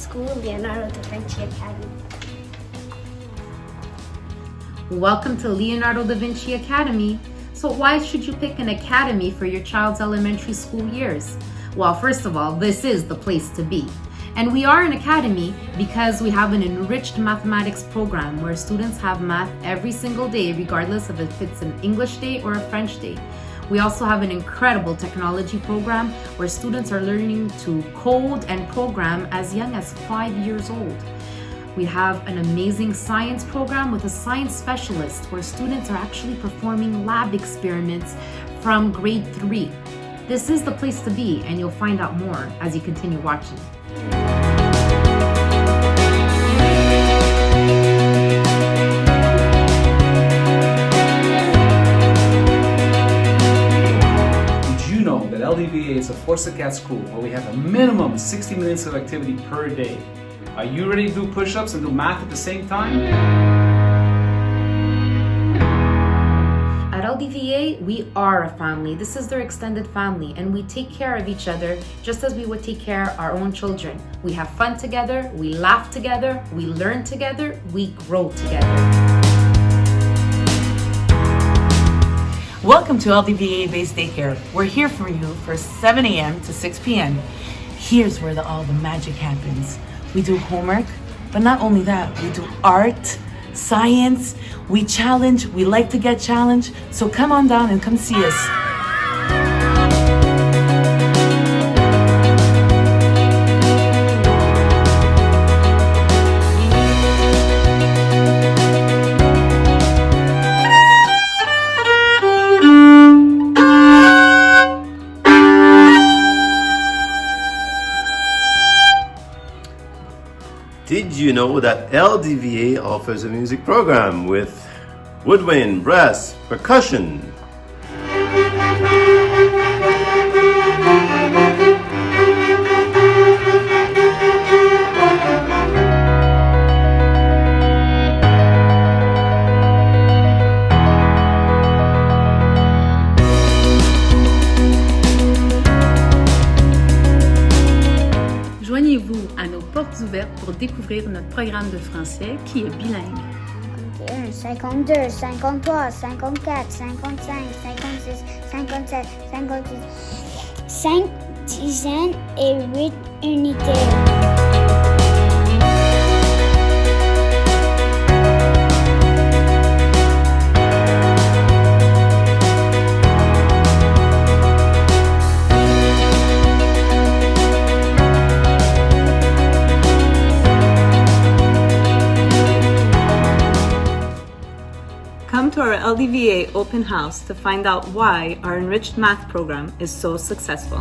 school, Leonardo da Vinci Academy. Welcome to Leonardo da Vinci Academy. So why should you pick an academy for your child's elementary school years? Well, first of all, this is the place to be. And we are an academy because we have an enriched mathematics program where students have math every single day, regardless of if it's an English day or a French day. We also have an incredible technology program where students are learning to code and program as young as 5 years old. We have an amazing science program with a science specialist where students are actually performing lab experiments from grade 3. This is the place to be, and you'll find out more as you continue watching. LDVA is a force-a-cat school where we have a minimum 60 minutes of activity per day. Are you ready to do push-ups and do math at the same time? At LDVA, we are a family. This is their extended family, and we take care of each other just as we would take care of our own children. We have fun together, we laugh together, we learn together, we grow together. Welcome to LDVA Base Daycare. We're here for you for 7 a.m. to 6 p.m. Here's where all the magic happens. We do homework, but not only that, we do art, science, we challenge, we like to get challenged, so come on down and come see us. Did you know that LDVA offers a music program with woodwind, brass, percussion? Joignez-vous à nos portes ouvertes pour découvrir notre programme de français qui est bilingue. 51, 52, 53, 54, 55, 56, 57, 58, 5 dizaines et 8 unités. Come to our LDVA open house to find out why our Enriched Math Program is so successful.